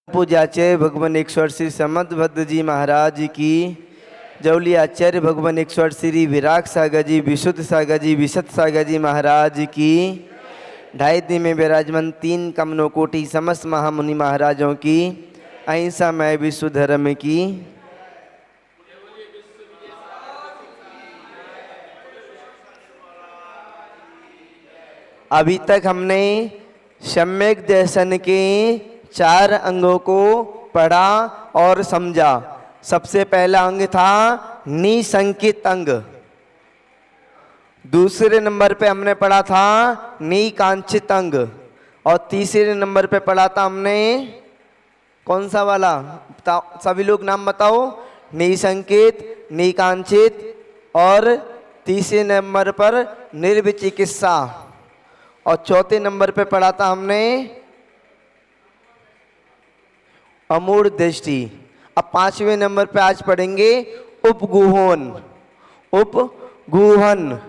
पूज्याचार्य भगवान ईश्वर श्री समदभद्र जी महाराज की, जौली आचार्य भगवान ईश्वर श्री विराग सागर जी, विशुद्ध सागर जी, विशद सागर जी महाराज की, ढाई दिन में विराजमान तीन कमनो कोटि समस्त महामुनि महाराजों की, अहिंसा मय विश्व धर्म की। अभी तक हमने सम्यक दर्शन के चार अंगों को पढ़ा और समझा। सबसे पहला अंग था निसंकित अंग। दूसरे नंबर पे हमने पढ़ा था निकांक्षित अंग। और तीसरे नंबर पे पढ़ा था हमने कौन सा वाला, सभी लोग नाम बताओ। निसंकित, निकांक्षित और तीसरे नंबर पर निर्विचिकित्सा। और चौथे नंबर पे पढ़ा था हमने अमूढ़ दृष्टि। अब पांचवें नंबर पे आज पढ़ेंगे उपगुहन। उपगुहन,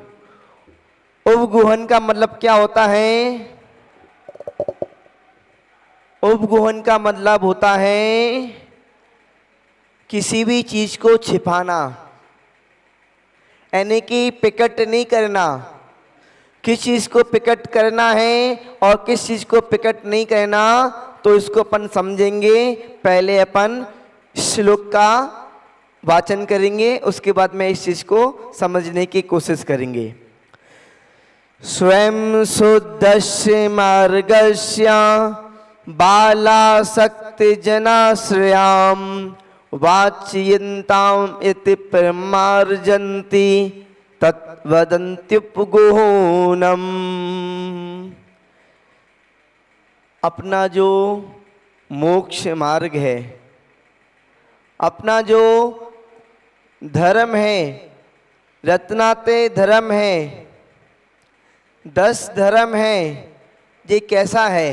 उपगुहन का मतलब क्या होता है? उपगुहन का मतलब होता है किसी भी चीज को छिपाना, यानी कि प्रकट नहीं करना। किस चीज को प्रकट करना है और किस चीज को प्रकट नहीं करना, तो इसको अपन समझेंगे। पहले अपन श्लोक का वाचन करेंगे, उसके बाद में इस चीज को समझने की कोशिश करेंगे। स्वयं शुद्धस्य मार्गस्य बालासक्ति जनाश्रयाम वाच्यन्ताम इति परमार्जन्ति तद्वदन्त्युपगुहनम। अपना जो मोक्ष मार्ग है, अपना जो धर्म है, रत्नाते धर्म है, 10 धर्म है, ये कैसा है?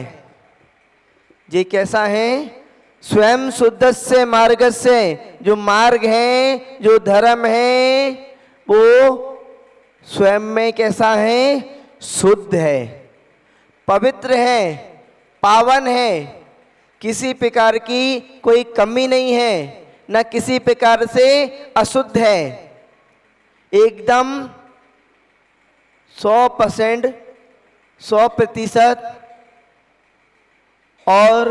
ये कैसा है? स्वयं शुद्ध से मार्ग से, जो मार्ग है, जो धर्म है, वो स्वयं में कैसा है? शुद्ध है, पवित्र है, पावन है। किसी प्रकार की कोई कमी नहीं है, न किसी प्रकार से अशुद्ध है। एकदम 100%, 100% और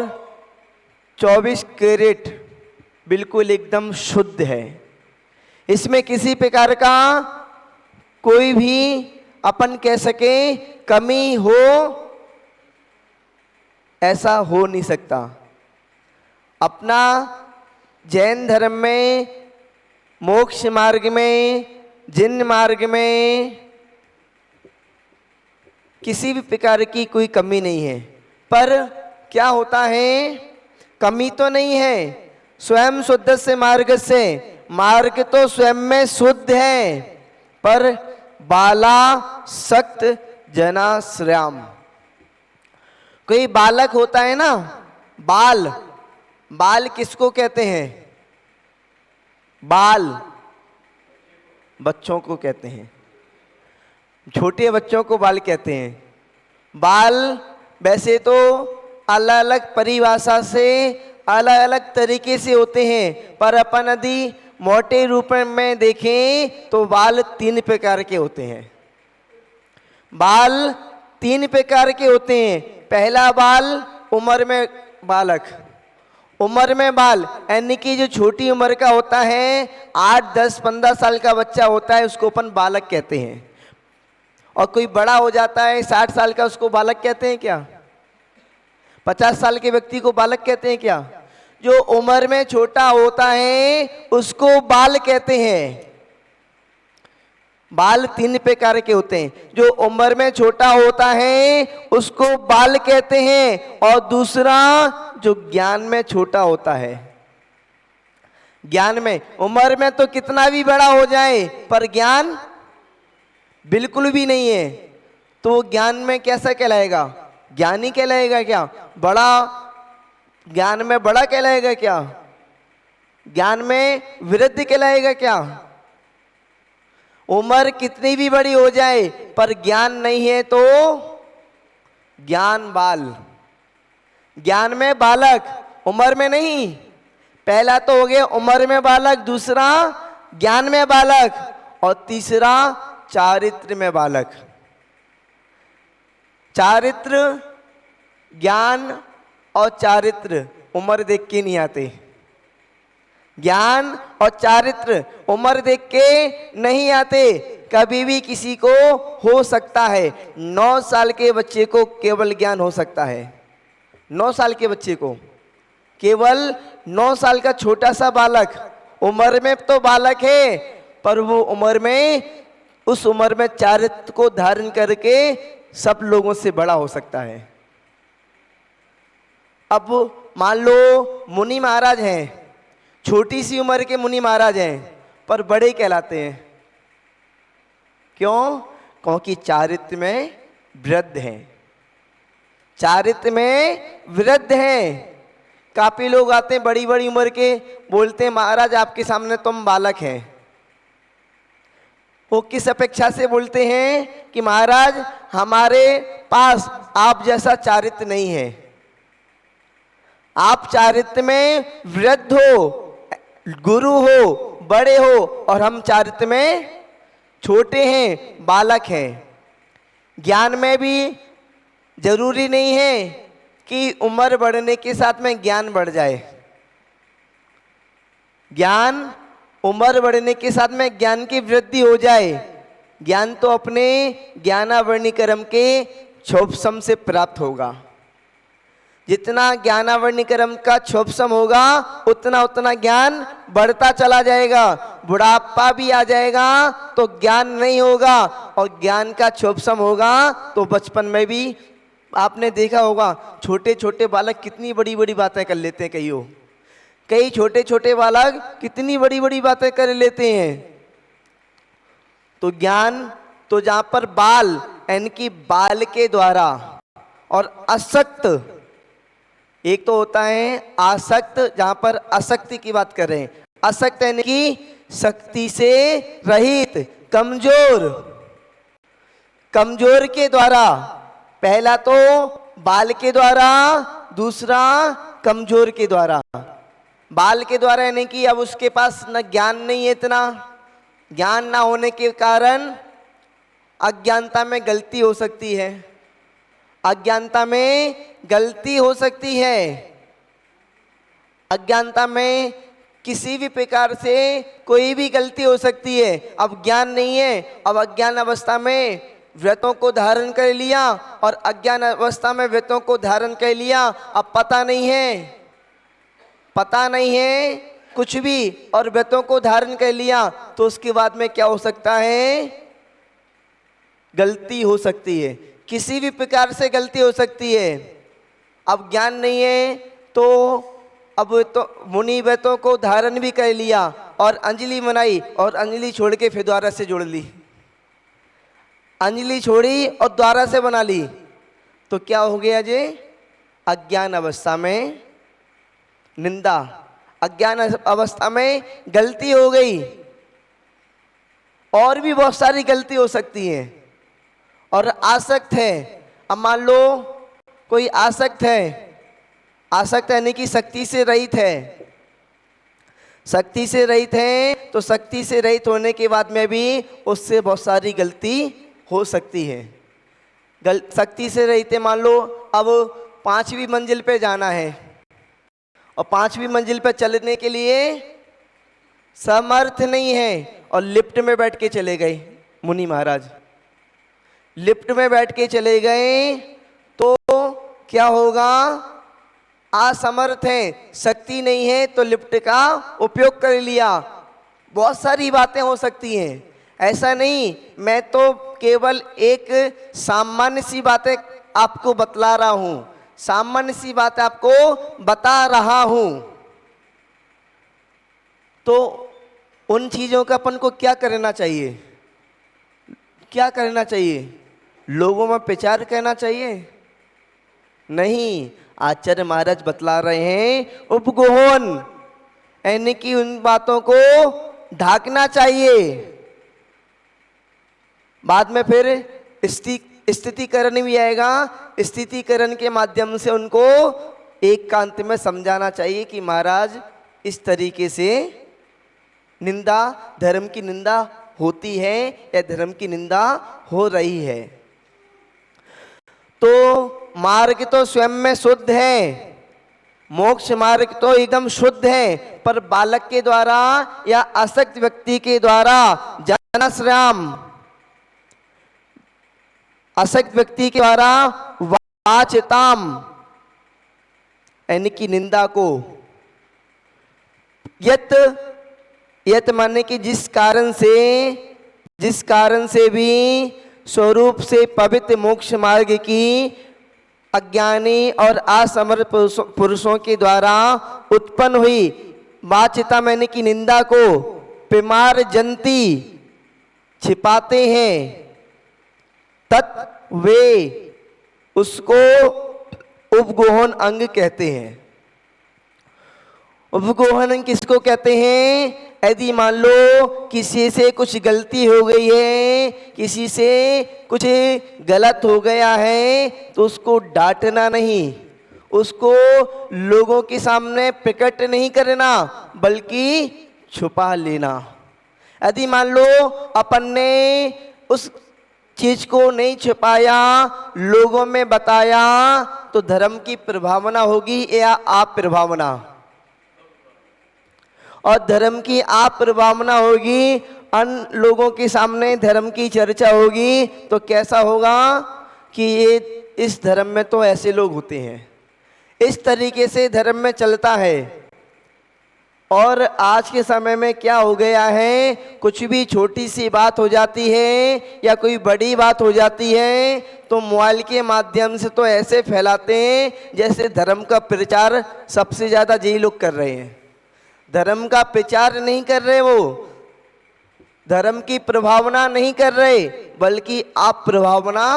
24 कैरेट बिल्कुल एकदम शुद्ध है। इसमें किसी प्रकार का कोई भी अपन कह सके कमी हो, ऐसा हो नहीं सकता। अपना जैन धर्म में, मोक्ष मार्ग में, जिन मार्ग में किसी भी प्रकार की कोई कमी नहीं है। पर क्या होता है? कमी तो नहीं है। स्वयं शुद्ध से मार्ग से, मार्ग तो स्वयं में शुद्ध है, पर बाला सक्त जनाश्रयाम। कोई बालक होता है ना, बाल, बाल किसको कहते हैं? बाल बच्चों को कहते हैं, छोटे बच्चों को बाल कहते हैं। बाल वैसे तो अलग अलग परिभाषा से अलग अलग तरीके से होते हैं, पर अपन यदि मोटे रूप में देखें तो बाल 3 प्रकार के होते हैं। बाल 3 प्रकार के होते हैं। पहला बाल उम्र में बालक, उम्र में बाल यानी कि जो छोटी उम्र का होता है, 8, 10, 15 साल का बच्चा होता है, उसको अपन बालक कहते हैं। और कोई बड़ा हो जाता है 60 साल का, उसको बालक कहते हैं क्या? 50 साल के व्यक्ति को बालक कहते हैं क्या? जो उम्र में छोटा होता है उसको बाल कहते हैं। बाल 3 प्रकार के होते हैं। जो उम्र में छोटा होता है उसको बाल कहते हैं, और दूसरा जो ज्ञान में छोटा होता है। ज्ञान में, उम्र में तो कितना भी बड़ा हो जाए पर ज्ञान बिल्कुल भी नहीं है, तो ज्ञान में कैसा कहलाएगा? ज्ञानी कहलाएगा क्या? बड़ा, ज्ञान में बड़ा कहलाएगा क्या? ज्ञान में वृद्धि कहलाएगा क्या? उम्र कितनी भी बड़ी हो जाए पर ज्ञान नहीं है तो ज्ञान बाल। ज्ञान में बालक, उम्र में नहीं, पहला तो हो गया उम्र में बालक, दूसरा ज्ञान में बालक और तीसरा चारित्र में बालक। चारित्र, ज्ञान और चारित्र उम्र देख के नहीं आते। ज्ञान और चारित्र उम्र देख के नहीं आते, कभी भी किसी को हो सकता है। 9 साल के बच्चे को केवल ज्ञान हो सकता है। 9 साल के बच्चे को, केवल 9 साल का छोटा सा बालक, उम्र में तो बालक है पर वो उम्र में, उस उम्र में चारित्र को धारण करके सब लोगों से बड़ा हो सकता है। अब मान लो मुनि महाराज हैं, छोटी सी उम्र के मुनि महाराज हैं पर बड़े कहलाते हैं। क्यों? क्योंकि चारित्र में वृद्ध हैं, चारित्र में वृद्ध हैं। काफी लोग आते हैं बड़ी बड़ी उम्र के, बोलते हैं महाराज आपके सामने तुम बालक हैं। वो किस अपेक्षा से बोलते हैं कि महाराज हमारे पास आप जैसा चारित्र नहीं है, आप चारित्र में वृद्ध हो, गुरु हो, बड़े हो और हम चारित्र में छोटे हैं, बालक हैं। ज्ञान में भी जरूरी नहीं है कि उम्र बढ़ने के साथ में ज्ञान बढ़ जाए। ज्ञान, उम्र बढ़ने के साथ में ज्ञान की वृद्धि हो जाए। ज्ञान तो अपने ज्ञानावरणी कर्म के क्षोभसम से प्राप्त होगा। जितना ज्ञानावरणी कर्म का क्षोभसम होगा उतना उतना ज्ञान बढ़ता चला जाएगा। बुढ़ापा भी आ जाएगा तो ज्ञान नहीं होगा, और ज्ञान का क्षोभसम होगा तो बचपन में भी आपने देखा होगा छोटे छोटे बालक कितनी बड़ी बड़ी बातें कर लेते हैं। कई छोटे छोटे बालक कितनी बड़ी बड़ी बातें कर लेते हैं। तो ज्ञान तो जहाँ पर बाल यानी कि बाल के द्वारा, और असक्त, एक तो होता है आसक्त, जहां पर आसक्ति की बात कर रहे हैं। असक्त यानी कि शक्ति से रहित, कमजोर, कमजोर के द्वारा। पहला तो बाल के द्वारा, दूसरा कमजोर के द्वारा। बाल के द्वारा यानी कि अब उसके पास न ज्ञान नहीं है, इतना ज्ञान ना होने के कारण अज्ञानता में गलती हो सकती है। अज्ञानता में गलती हो सकती है। अज्ञानता में किसी भी प्रकार से कोई भी गलती हो सकती है। अब ज्ञान नहीं है, अब अज्ञान अवस्था में व्रतों को धारण कर लिया, और अज्ञान अवस्था में व्रतों को धारण कर लिया, अब पता नहीं है, पता नहीं है कुछ भी, और व्रतों को धारण कर लिया, तो उसके बाद में क्या हो सकता है? गलती हो सकती है, किसी भी प्रकार से गलती हो सकती है। अब ज्ञान नहीं है तो अब तो मुनि व्रतों को धारण भी कर लिया और अंजलि बनाई, और अंजलि छोड़ के फिर द्वारा से जोड़ ली, अंजलि छोड़ी और द्वारा से बना ली, तो क्या हो गया जी? अज्ञान अवस्था में निंदा, अज्ञान अवस्था में गलती हो गई। और भी बहुत सारी गलती हो सकती है। और आसक्त है, अब मान लो कोई आसक्त है, आसक्त यानी कि शक्ति से रहित है। शक्ति से रहित है तो शक्ति से रहित होने के बाद में भी उससे बहुत सारी गलती हो सकती है। शक्ति से रहित है, मान लो अब 5वीं मंजिल पे जाना है, और 5वीं मंजिल पे चलने के लिए समर्थ नहीं है, और लिफ्ट में बैठ के चले गए मुनि महाराज। लिफ्ट में बैठ के चले गए तो क्या होगा? असमर्थ है, शक्ति नहीं है, तो लिफ्ट का उपयोग कर लिया। बहुत सारी बातें हो सकती हैं, ऐसा नहीं, मैं तो केवल एक सामान्य सी बातें आपको बतला रहा हूं, सामान्य सी बात आपको बता रहा हूं। तो उन चीजों का अपन को क्या करना चाहिए? क्या करना चाहिए? लोगों में प्रचार करना चाहिए? नहीं, आचार्य महाराज बतला रहे हैं उपगोहन, यानी कि उन बातों को ढाकना चाहिए। बाद में फिर स्थितिकरण भी आएगा, स्थितिकरण के माध्यम से उनको एकांत में समझाना चाहिए कि महाराज इस तरीके से निंदा, धर्म की निंदा होती है या धर्म की निंदा हो रही है। तो मार्ग तो स्वयं में शुद्ध है, मोक्ष मार्ग तो एकदम शुद्ध है, पर बालक के द्वारा या आसक्त व्यक्ति के द्वारा जनश्राम, आसक्त व्यक्ति के द्वारा वाचिताम यानी कि निंदा को, यत माने कि जिस कारण से भी स्वरूप से पवित्र मोक्ष मार्ग की अज्ञानी और असमर्थ पुरुषों के द्वारा उत्पन्न हुई वाचिता मैंने की निंदा को पिमार जंती छिपाते हैं, तत् वे उसको उपगोहन अंग कहते हैं। उपगोहन अंग किसको कहते हैं? यदि मान लो किसी से कुछ गलती हो गई है, किसी से कुछ गलत हो गया है, तो उसको डांटना नहीं, उसको लोगों के सामने प्रकट नहीं करना, बल्कि छुपा लेना। यदि मान लो अपन ने उस चीज को नहीं छुपाया, लोगों में बताया, तो धर्म की प्रभावना होगी या आप प्रभावना? और धर्म की आप प्रभावना होगी, अन्य लोगों के सामने धर्म की चर्चा होगी, तो कैसा होगा कि ये इस धर्म में तो ऐसे लोग होते हैं, इस तरीके से धर्म में चलता है। और आज के समय में क्या हो गया है, कुछ भी छोटी सी बात हो जाती है या कोई बड़ी बात हो जाती है तो मोबाइल के माध्यम से तो ऐसे फैलाते हैं जैसे धर्म का प्रचार सबसे ज़्यादा यही लोग कर रहे हैं। धर्म का प्रचार नहीं कर रहे, वो धर्म की प्रभावना नहीं कर रहे, बल्कि आप प्रभावना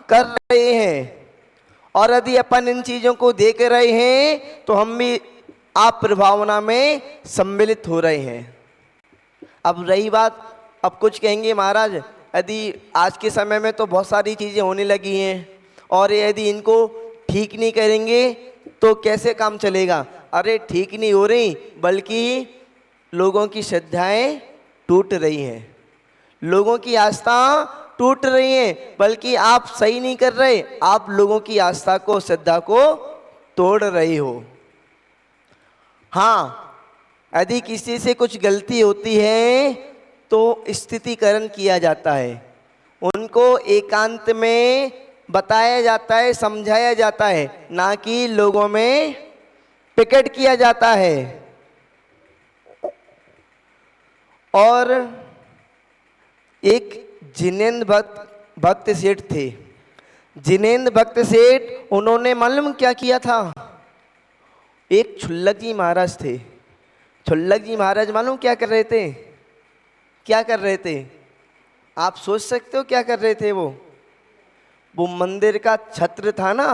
कर रहे हैं। और यदि अपन इन चीज़ों को देख रहे हैं तो हम भी आप प्रभावना में सम्मिलित हो रहे हैं। अब रही बात, अब कुछ कहेंगे महाराज यदि आज के समय में तो बहुत सारी चीज़ें होने लगी हैं और यदि इनको ठीक नहीं करेंगे तो कैसे काम चलेगा? अरे ठीक नहीं हो रही, बल्कि लोगों की श्रद्धाएं टूट रही हैं, लोगों की आस्था टूट रही है, बल्कि आप सही नहीं कर रहे, आप लोगों की आस्था को, श्रद्धा को तोड़ रहे हो। हाँ, यदि किसी से कुछ गलती होती है तो स्थितिकरण किया जाता है, उनको एकांत में बताया जाता है, समझाया जाता है, ना कि लोगों में प्रकट किया जाता है। और एक जिनेंद्र भक्त सेठ थे, जिनेंद्र भक्त सेठ, उन्होंने मालूम क्या किया था? एक छुल्लक जी महाराज थे, छुल्लक जी महाराज मालूम क्या कर रहे थे? क्या कर रहे थे? आप सोच सकते हो क्या कर रहे थे? वो मंदिर का छत्र था ना,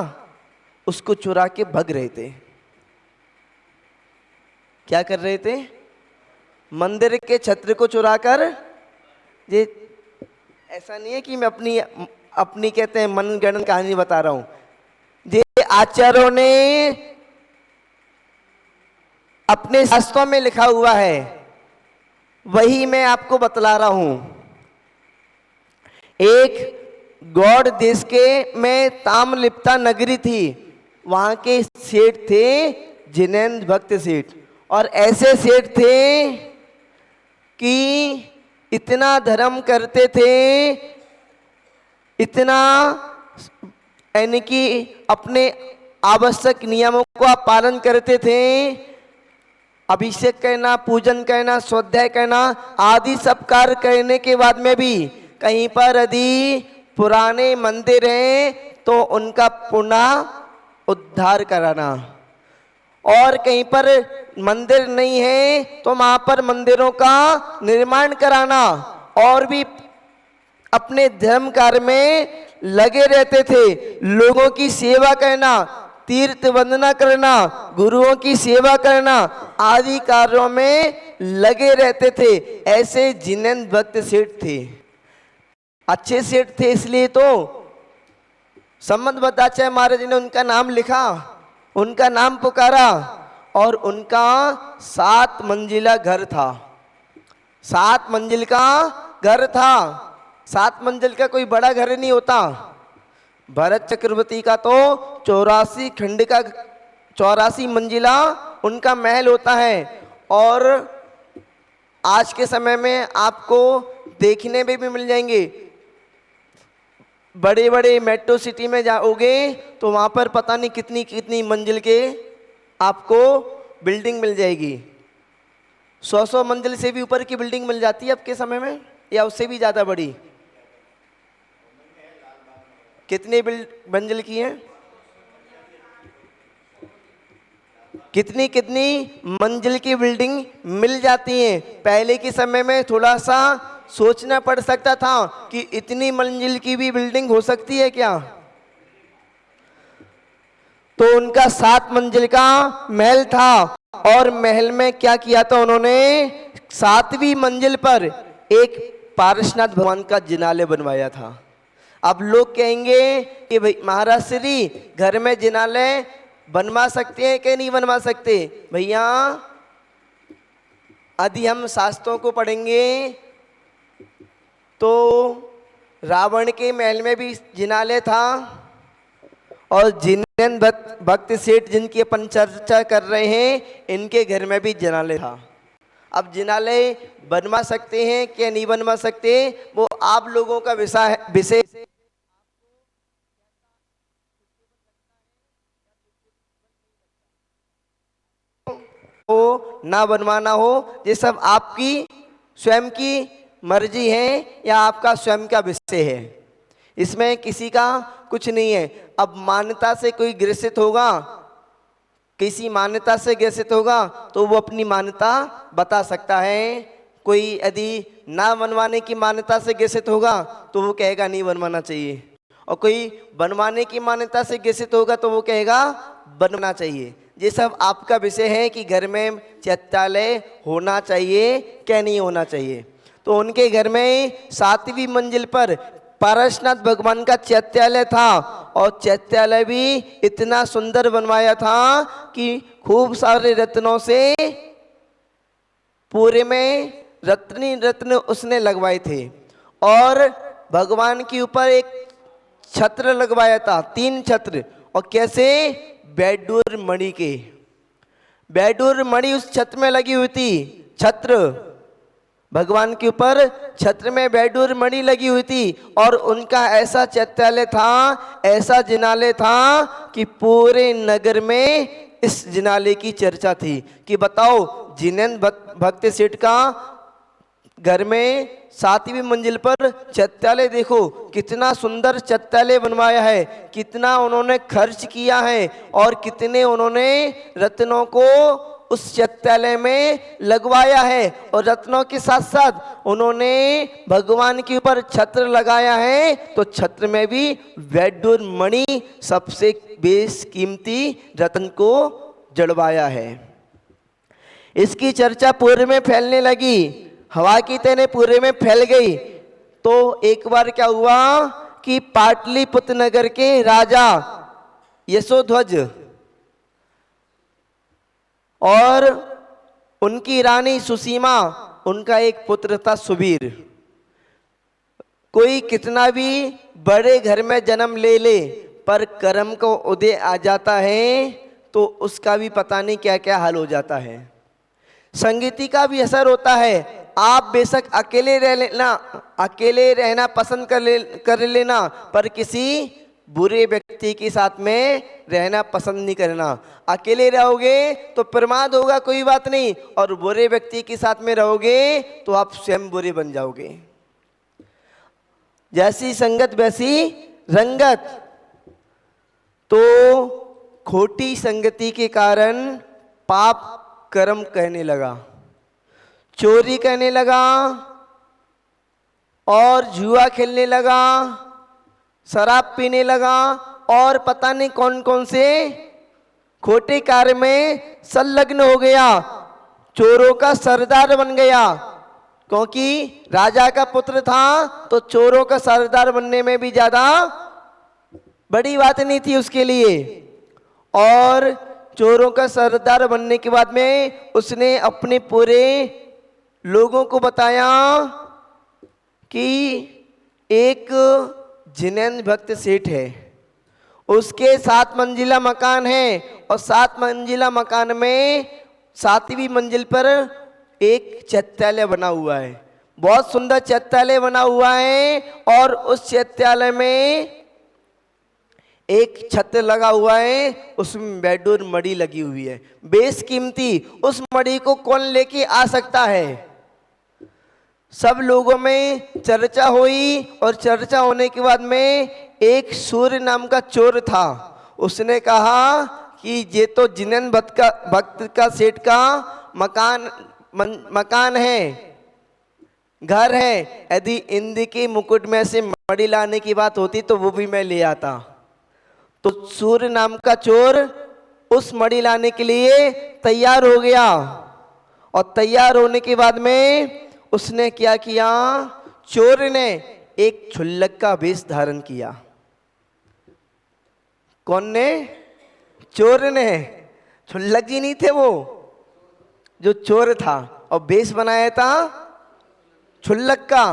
उसको चुरा के भग रहे थे। क्या कर रहे थे? मंदिर के छत्र को चुराकर, ये ऐसा नहीं है कि मैं अपनी कहते हैं मनगढ़ंत कहानी बता रहा हूं, ये आचार्यों ने अपने शास्त्रों में लिखा हुआ है, वही मैं आपको बतला रहा हूं। एक गौड़ देश के में ताम्रलिप्ता नगरी थी, वहां के सेठ थे जिनेंद्र भक्त सेठ, और ऐसे सेठ थे कि इतना धर्म करते थे, इतना यानी कि अपने आवश्यक नियमों का पालन करते थे, अभिषेक करना, पूजन करना, स्वाध्याय करना आदि सब कार्य करने के बाद में भी कहीं पर यदि पुराने मंदिर हैं तो उनका पुनः उद्धार कराना, और कहीं पर मंदिर नहीं है तो वहां पर मंदिरों का निर्माण कराना, और भी अपने धर्म कार्य में लगे रहते थे। लोगों की सेवा करना, तीर्थ वंदना करना, गुरुओं की सेवा करना आदि कार्यों में लगे रहते थे। ऐसे जिनेंद्र भक्त सेठ थे, अच्छे सेठ थे, इसलिए तो संबंध भट्टाचार्य महाराज ने उनका नाम लिखा उनका नाम पुकारा और उनका 7 मंजिला घर था। 7 मंजिल का घर था। 7 मंजिल का कोई बड़ा घर नहीं होता। भरत चक्रवर्ती का तो 84 खंड का 84 मंजिला उनका महल होता है। और आज के समय में आपको देखने में भी मिल जाएंगे। बड़े बड़े मेट्रो सिटी में जाओगे तो वहाँ पर पता नहीं कितनी कितनी मंजिल के आपको बिल्डिंग मिल जाएगी। 100 मंजिल से भी ऊपर की बिल्डिंग मिल जाती है अब के समय में, या उससे भी ज़्यादा बड़ी। कितनी मंजिल की है? कितनी कितनी मंजिल की बिल्डिंग मिल जाती है। पहले के समय में थोड़ा सा सोचना पड़ सकता था कि इतनी मंजिल की भी बिल्डिंग हो सकती है क्या। तो उनका 7 मंजिल का महल था और महल में क्या किया था उन्होंने, 7वीं मंजिल पर एक पारसनाथ भगवान का जिनालय बनवाया था। अब लोग कहेंगे कि भाई महाराज श्री घर में जिनालय बनवा सकते हैं कि नहीं बनवा सकते। भैया यदि हम शास्त्रों को पढ़ेंगे तो रावण के महल में भी जिनालय था और जिनेंद्र भक्त सेठ जिनकी अपन चर्चा कर रहे हैं इनके घर में भी जिनालय था। अब जिनालय बनवा सकते हैं क्या नहीं बनवा सकते, वो आप लोगों का विषय हो ना बनवाना हो, ये सब आपकी स्वयं की मर्जी है या आपका स्वयं का विषय है। इसमें किसी का कुछ नहीं है। अब मान्यता से कोई ग्रसित होगा, किसी मान्यता से ग्रसित होगा तो वो अपनी मान्यता बता सकता है। कोई यदि ना बनवाने की मान्यता से ग्रसित होगा तो वो कहेगा नहीं बनवाना चाहिए, और कोई बनवाने की मान्यता से ग्रसित होगा तो वो कहेगा बनवाना चाहिए। ये सब आपका विषय है कि घर में चैत्यालय होना चाहिए क्या नहीं होना चाहिए। तो उनके घर में 7वीं मंजिल पर पारसनाथ भगवान का चैत्यालय था और चैत्यालय भी इतना सुंदर बनवाया था कि खूब सारे रत्नों से पूरे में रत्नी रत्न उसने लगवाए थे। और भगवान के ऊपर एक छत्र लगवाया था, 3 छत्र। और कैसे, बैडूर मणि के, बैडूर मणि उस छत्र में लगी हुई थी। छत्र भगवान के ऊपर छत्र में बैडूर मणि लगी हुई थी और उनका ऐसा चैत्यालय था, ऐसा जिनालय था कि पूरे नगर में इस जिनालय की चर्चा थी कि बताओ जिनेंद्र भक्त सेठ का घर में 7वीं मंजिल पर चैत्यालय, देखो कितना सुंदर चैत्यालय बनवाया है, कितना उन्होंने खर्च किया है और कितने उन्होंने रत्नों को उस चैत्यालय में लगवाया है। और रत्नों के साथ साथ उन्होंने भगवान के ऊपर छत्र लगाया है, तो छत्र में भी वैडूर मणि सबसे बेशकीमती रत्न को जड़वाया है। इसकी चर्चा पूरे में फैलने लगी, हवा की तरह पूरे में फैल गई। तो एक बार क्या हुआ कि पाटलिपुत्र नगर के राजा यशोध्वज और उनकी रानी सुसीमा, उनका एक पुत्र था सुबीर। कोई कितना भी बड़े घर में जन्म ले ले पर कर्म को उदय आ जाता है तो उसका भी पता नहीं क्या क्या हाल हो जाता है। संगति का भी असर होता है। आप बेशक अकेले रह लेना, अकेले रहना पसंद कर लेना, पर किसी बुरे व्यक्ति के साथ में रहना पसंद नहीं करना। अकेले रहोगे तो प्रमाद होगा, कोई बात नहीं, और बुरे व्यक्ति के साथ में रहोगे तो आप स्वयं बुरे बन जाओगे। जैसी संगत वैसी रंगत। तो खोटी संगति के कारण पाप कर्म करने लगा, चोरी करने लगा और जुआ खेलने लगा, शराब पीने लगा और पता नहीं कौन कौन से खोटे कार्य में संलग्न हो गया। चोरों का सरदार बन गया, क्योंकि राजा का पुत्र था तो चोरों का सरदार बनने में भी ज्यादा बड़ी बात नहीं थी उसके लिए। और चोरों का सरदार बनने के बाद में उसने अपने पूरे लोगों को बताया कि एक जिनेंद्र भक्त सेठ है, उसके 7 मंजिला मकान है और 7 मंजिला मकान में 7वीं मंजिल पर एक चैत्यालय बना हुआ है। बहुत सुंदर चैत्यालय बना हुआ है और उस चैत्यालय में एक छत लगा हुआ है, उसमें बेडूर मणि लगी हुई है, बेशकीमती। उस मणि को कौन लेके आ सकता है? सब लोगों में चर्चा हुई और चर्चा होने के बाद में एक सूर्य नाम का चोर था। उसने कहा कि ये तो जिनेंद्र भक्त का सेठ का मकान है, घर है, यदि इंद्र के मुकुट में से मणि लाने की बात होती तो वो भी मैं ले आता। तो सूर्य नाम का चोर उस मणि लाने के लिए तैयार हो गया और तैयार होने के बाद में उसने क्या किया? चोर ने एक क्षुल्लक का वेश धारण किया। कौन ने? चोर ने। क्षुल्लक जी नहीं थे वो, जो चोर था, और वेश बनाया था क्षुल्लक का।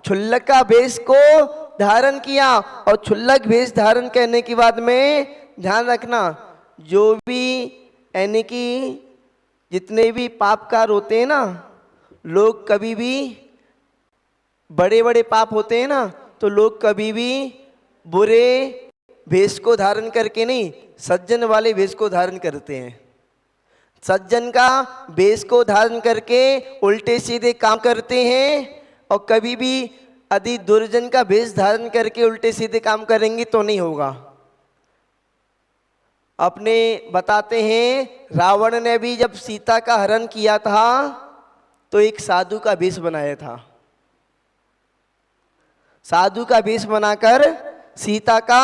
क्षुल्लक का वेश को धारण किया और क्षुल्लक वेश धारण करने के बाद में ध्यान रखना, जो भी यानी कि जितने भी पापकार होते हैं ना, लोग कभी भी बड़े बड़े पाप होते हैं ना, तो लोग कभी भी बुरे वेश को धारण करके नहीं, सज्जन वाले वेश को धारण करते हैं। सज्जन का वेश को धारण करके उल्टे सीधे काम करते हैं, और कभी भी यदि दुर्जन का वेश धारण करके उल्टे सीधे काम करेंगे तो नहीं होगा। अपने बताते हैं, रावण ने भी जब सीता का हरण किया था तो एक साधु का वेश बनाया था। साधु का वेश बनाकर सीता का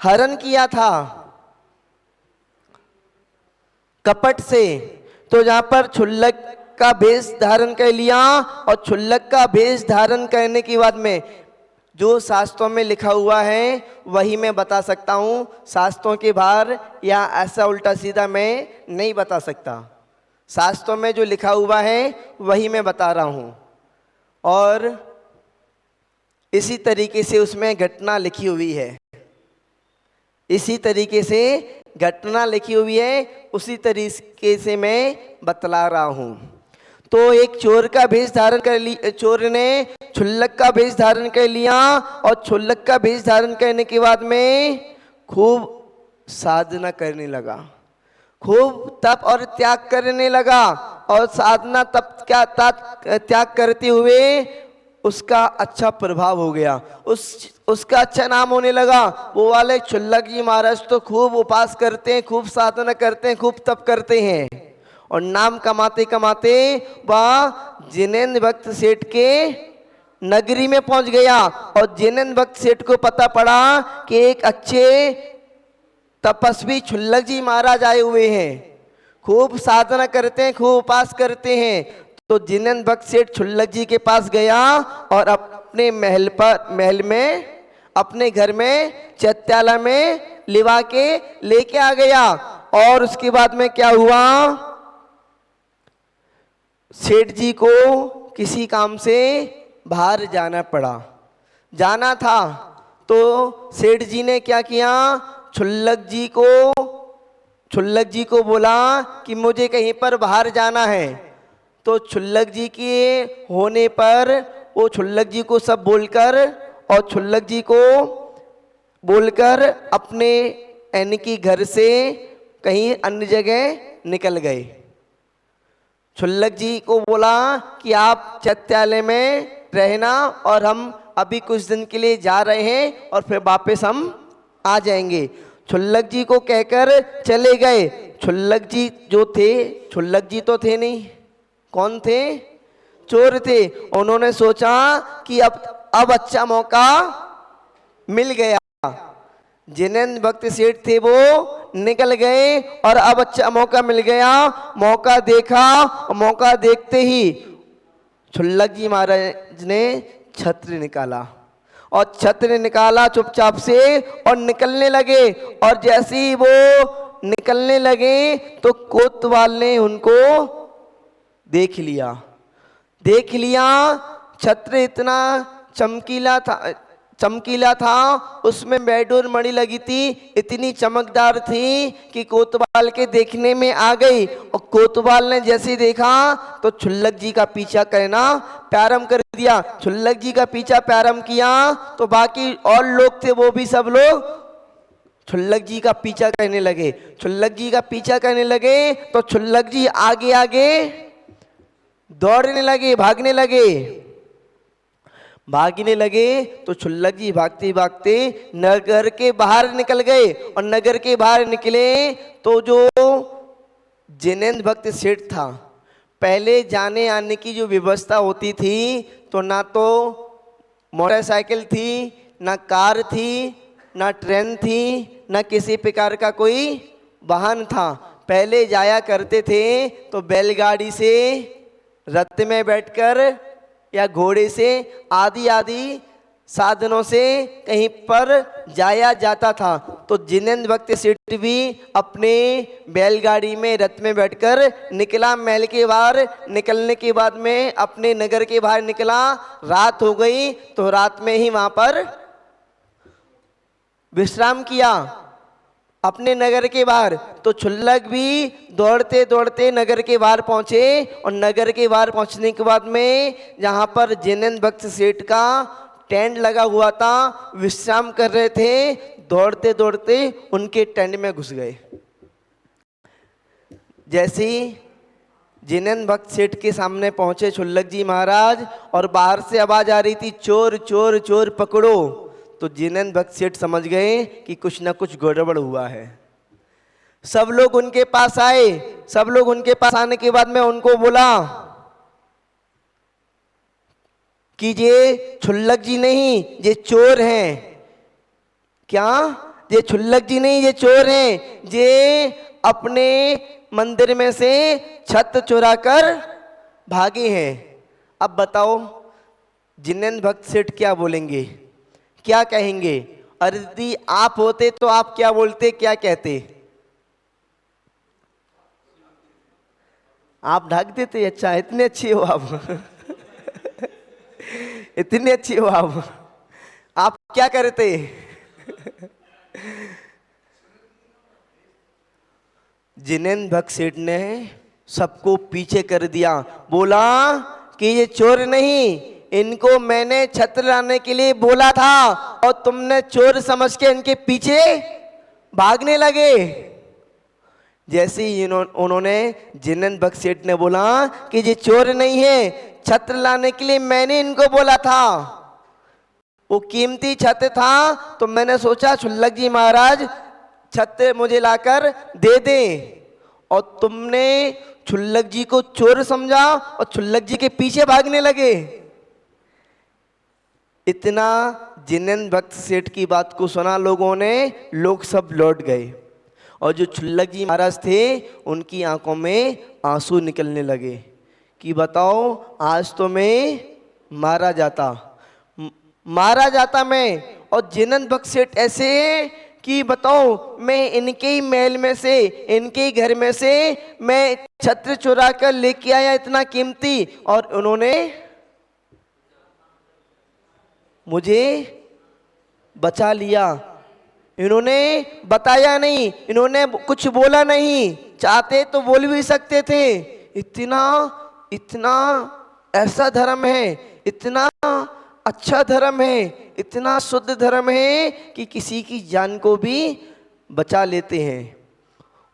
हरण किया था कपट से। तो जहां पर क्षुल्लक का वेश धारण कर लिया, और क्षुल्लक का वेश धारण करने के बाद में जो शास्त्रों में लिखा हुआ है वही मैं बता सकता हूँ, शास्त्रों के बाहर या ऐसा उल्टा सीधा मैं नहीं बता सकता। शास्त्रों में जो लिखा हुआ है वही मैं बता रहा हूँ, और इसी तरीके से उसमें घटना लिखी हुई है। इसी तरीके से घटना लिखी हुई है, उसी तरीके से मैं बतला रहा हूँ। तो एक चोर का वेश धारण कर लिया, चोर ने क्षुल्लक का वेश धारण कर लिया, और क्षुल्लक का वेश धारण करने के बाद में खूब साधना करने लगा, खूब तप और त्याग करने लगा। और साधना तप क्या त्याग करते हुए उसका अच्छा प्रभाव हो गया, उसका अच्छा नाम होने लगा। वो वाले क्षुल्लक जी महाराज तो खूब उपास करते हैं, खूब साधना करते हैं, खूब तप करते हैं, और नाम कमाते कमाते वह जिनेंद्र भक्त सेठ के नगरी में पहुंच गया। और जिनेंद्र भक्त सेठ को पता पड़ा कि एक अच्छे तपस्वी क्षुल्लक जी महाराज आए हुए हैं, खूब साधना करते हैं, खूब उपास करते हैं। तो जिनेंद्र भक्त सेठ क्षुल्लक जी के पास गया और अपने महल में, अपने घर में, चैत्यालय में लिवा के लेके आ गया। और उसके बाद में क्या हुआ? सेठ जी को किसी काम से बाहर जाना पड़ा, जाना था। तो सेठ जी ने क्या किया? क्षुल्लक जी को बोला कि मुझे कहीं पर बाहर जाना है। तो क्षुल्लक जी के होने पर वो क्षुल्लक जी को सब बोलकर, और क्षुल्लक जी को बोलकर अपने यानी कि घर से कहीं अन्य जगह निकल गए। क्षुल्लक जी को बोला कि आप चैत्यालय में रहना, और हम अभी कुछ दिन के लिए जा रहे हैं और फिर वापस हम आ जाएंगे। क्षुल्लक जी को कहकर चले गए। क्षुल्लक जी जो थे, क्षुल्लक जी तो थे नहीं, कौन थे? चोर थे। उन्होंने सोचा कि अब अच्छा मौका मिल गया। जिनेंद्र भक्त सेठ थे वो निकल गए, और अब अच्छा मौका मिल गया। मौका देखा, और मौका देखते ही क्षुल्लक जी महाराज ने छत्र निकाला, और छत्र निकाला चुपचाप से और निकलने लगे। और जैसे ही वो निकलने लगे तो कोतवाल ने उनको देख लिया। छत्र इतना चमकीला था, उसमें बैडूर मणि लगी थी, इतनी चमकदार थी कि कोतवाल के देखने में आ गई। और कोतवाल ने जैसे देखा तो छुल्लक जी का पीछा करना प्रारंभ कर दिया। छुल्लक जी का पीछा प्रारंभ किया तो बाकी और लोग थे, वो भी सब लोग छुल्लक जी का पीछा करने लगे। तो छुल्लक जी आगे आगे दौड़ने लगे, भागने लगे। तो छुल्लक जी भागते भागते नगर के बाहर निकल गए। और नगर के बाहर निकले तो जो जिनेंद्र भक्त सेठ था, पहले जाने आने की जो व्यवस्था होती थी, तो ना तो मोटरसाइकिल थी, ना कार थी, ना ट्रेन थी, ना किसी प्रकार का कोई वाहन था। पहले जाया करते थे तो बैलगाड़ी से, रथ में बैठकर या घोड़े से, आदि साधनों से कहीं पर जाया जाता था। तो जिनेंद्र भक्त सेठ भी अपने बैलगाड़ी में, रथ में बैठकर निकला महल के बाहर। निकलने के बाद में अपने नगर के बाहर निकला। रात हो गई तो रात में ही वहां पर विश्राम किया अपने नगर के बाहर। तो छुल्लक भी दौड़ते दौड़ते नगर के बाहर पहुंचे। और नगर के बाहर पहुंचने के बाद में जहां पर जिनेंद्र भक्त सेठ का टेंट लगा हुआ था, विश्राम कर रहे थे, दौड़ते दौड़ते उनके टेंट में घुस गए। जैसे ही जिनेंद्र भक्त सेठ के सामने पहुंचे छुल्लक जी महाराज, और बाहर से आवाज आ रही थी, चोर चोर चोर पकड़ो। तो जिनेंद्र भक्त सेठ समझ गए कि कुछ ना कुछ गड़बड़ हुआ है। सब लोग उनके पास आए। आने के बाद में उनको बोला कि ये छुल्लक जी नहीं, ये चोर हैं। क्या? ये छुल्लक जी नहीं, ये चोर हैं। ये अपने मंदिर में से छत चुरा कर भागे हैं। अब बताओ जिनेंद्र भक्त सेठ क्या बोलेंगे, क्या कहेंगे? और यदि आप होते तो आप क्या बोलते, क्या कहते? आप ढक देते। अच्छा, इतने अच्छे हो आप इतने अच्छे हो आप क्या करते? जिनेंद्र भक्त सेठ ने सबको पीछे कर दिया। बोला कि ये चोर नहीं, इनको मैंने छत्र लाने के लिए बोला था और तुमने चोर समझ के इनके पीछे भागने लगे। जैसे ही उन्होंने जिनेंद्र भक्त सेठ ने बोला कि ये चोर नहीं है, छत्र लाने के लिए मैंने इनको बोला था, वो कीमती छत्र था, तो मैंने सोचा छुल्लक जी महाराज छत्र मुझे लाकर दे दें, और तुमने छुल्लक जी को चोर समझा और छुल्लक जी के पीछे भागने लगे। इतना जिनेंद्र भक्त सेठ की बात को सुना लोगों ने, लोग सब लौट गए। और जो छुल्लक जी महाराज थे उनकी आंखों में आंसू निकलने लगे कि बताओ आज तो मैं मारा जाता मैं। और जिनेंद्र भक्त सेठ ऐसे कि बताओ मैं इनके ही महल में से, इनके ही घर में से मैं छत्र चुरा कर लेके आया इतना कीमती, और उन्होंने मुझे बचा लिया। इन्होंने बताया नहीं, इन्होंने कुछ बोला नहीं, चाहते तो बोल भी सकते थे। इतना ऐसा धर्म है, इतना अच्छा धर्म है, इतना शुद्ध धर्म है कि किसी की जान को भी बचा लेते हैं।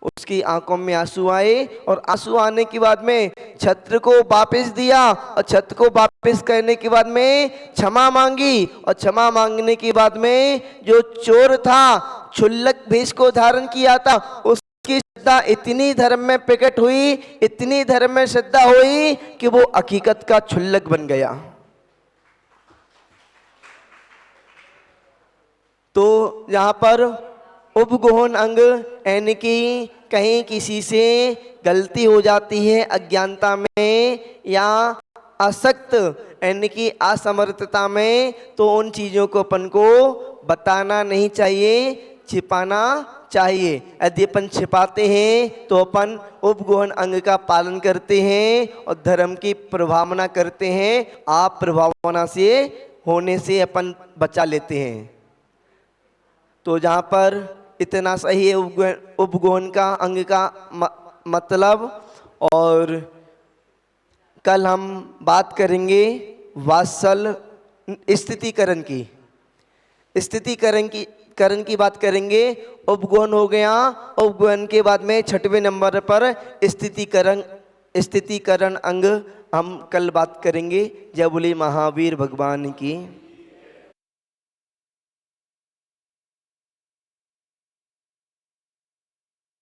उसकी आंखों में आंसू आए, और आंसू आने के बाद में छत्र को वापस दिया, और छत्र को वापस करने के बाद में क्षमा मांगी, और क्षमा मांगने के बाद में जो चोर था, छुल्लक भेष को धारण किया था, उसकी श्रद्धा इतनी धर्म में प्रकट हुई, इतनी धर्म में श्रद्धा हुई कि वो हकीकत का छुल्लक बन गया। तो यहाँ पर उपगोहन अंग यानी कि कहीं किसी से गलती हो जाती है अज्ञानता में या असक्त यानी कि असमर्थता में, तो उन चीज़ों को अपन को बताना नहीं चाहिए, छिपाना चाहिए। यदि अपन छिपाते हैं तो अपन उपगुहन अंग का पालन करते हैं और धर्म की प्रभावना करते हैं। आप प्रभावना से होने से अपन बचा लेते हैं। तो जहाँ पर इतना सही है उपगुहन का अंग का मतलब। और कल हम बात करेंगे वात्सल स्थितिकरण की। स्थितिकरण की बात करेंगे। उपगुहन हो गया। उपगुहन के बाद में 6वें नंबर पर स्थितिकरण अंग हम कल बात करेंगे। जय बोले महावीर भगवान की।